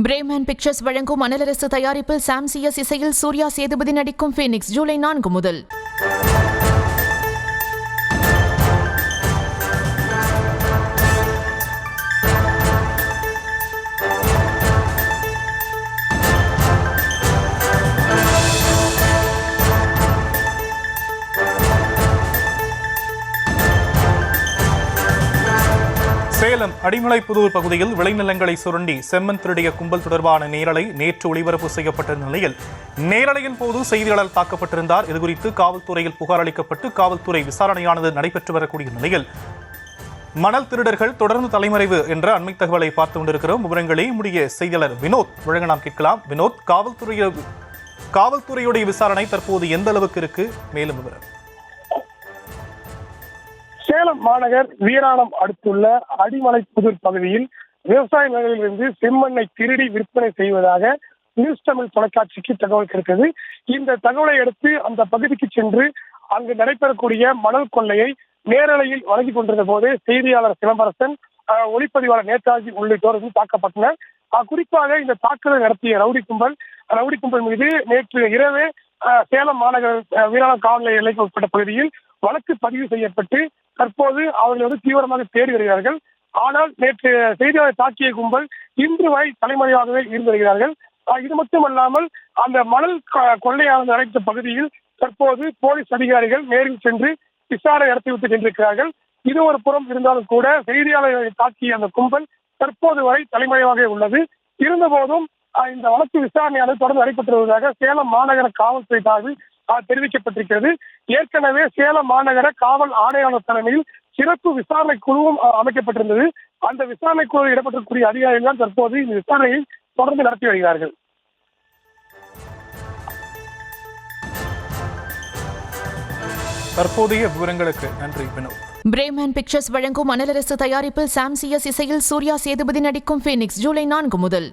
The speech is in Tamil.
பிரேமன் பிக்சர்ஸ் வழங்கும் மணலரசு தயாரிப்பில் சாம் சிஎஸ் இசையில் சூர்யா சேதுபதி நடிக்கும் ஃபீனிக்ஸ் ஜூலை 4 முதல். சேலம் அடிமலைப்புதூர் பகுதியில் விளைநிலங்களை சுரண்டி செம்மண் திருடிய கும்பல் தொடர்பான நேரலை நேற்று ஒளிபரப்பு செய்யப்பட்ட நிலையில் நேரலையின் போது செய்தியாளர் தாக்கப்பட்டிருந்தார். இதுகுறித்து காவல்துறையில் புகார் அளிக்கப்பட்டு காவல்துறை விசாரணையானது நடைபெற்று வரக்கூடிய நிலையில் மணல் திருடர்கள் தொடர்ந்து தலைமறைவு என்ற அண்மை தகவலை பார்த்து கொண்டிருக்கிறோம். விவரங்களை முடிய செய்தியாளர் வினோத் வழங்க நாம் கேட்கலாம். வினோத், காவல்துறையுடைய விசாரணை தற்போது எந்த அளவுக்கு இருக்கு? மேலும் விவரம். சேலம் மாநகர் வீராணம் அடுத்துள்ள அடிமலைப்புதூர் பகுதியில் விவசாய நிலங்களிலிருந்து செம்மண்ணை திருடி விற்பனை செய்வதாக நியூஸ் தமிழ் தொலைக்காட்சிக்கு தகவல் கிடைத்தது. இந்த தகவலை அடுத்து அந்த பகுதிக்கு சென்று அங்கு நடைபெறக்கூடிய மணல் கொள்ளையை நேரலையில் வழங்கிக் கொண்டிருந்த போது செய்தியாளர் சிலம்பரசன், ஒளிப்பதிவாளர் நேதாஜி உள்ளிட்டோர் தாக்கப்பட்டனர். குறிப்பாக இந்த தாக்குதல் நடத்திய ரவுடி கும்பல் மீது நேற்று இரவே சேலம் மாநகர் வீராணம் காவல் எல்லைக்கு உட்பட்ட பகுதியில் வழக்கு பதிவு செய்யப்பட்டு தற்போது அவர்கள் தீவிரமாக தேடி வருகிறார்கள். ஆனால் நேற்று செய்தியாளர் தாக்கிய கும்பல் இன்று வரை தலைமறைவாகவே இருந்து வருகிறார்கள். இது மட்டுமல்லாமல் அந்த மணல் கொள்ளையானது நடைபெற்ற பகுதியில் தற்போது போலீஸ் அதிகாரிகள் நேரில் சென்று விசாரணை நடத்திவிட்டு சென்றிருக்கிறார்கள். இது ஒரு புறம் இருந்தாலும் கூட செய்தியாளர்களை தாக்கிய அந்த கும்பல் தற்போது வரை தலைமறைவாக உள்ளது. இருந்தபோதும் இந்த வழக்கு விசாரணையானது தொடர்ந்து நடைபெற்று வருவதாக சேலம் மாநகர காவல்துறை சார்பில் தெரிவிக்கப்பட்டிருக்கிறது. ஏற்கனவே சேலம் மாநகர காவல் ஆணையாளர் தலைமையில் சிறப்பு விசாரணை குழுவும் அமைக்கப்பட்டிருந்தது. அந்த விசாரணை குழுவில் இடம்பெற்றக்கூடிய அதிகாரிகள் தான் தற்போது இந்த விசாரணையை தொடர்ந்து நடத்தி வருகிறார்கள். தற்போதைய விவரங்களுக்கு நன்றி வினோத். பிரேமன் பிக்சர்ஸ் வழங்கும் மணலரசு தயாரிப்பில் சாம் சிஎஸ் இசையில் சூர்யா சேதுபதி நடிக்கும் ஃபீனிக்ஸ் ஜூலை 4 முதல்.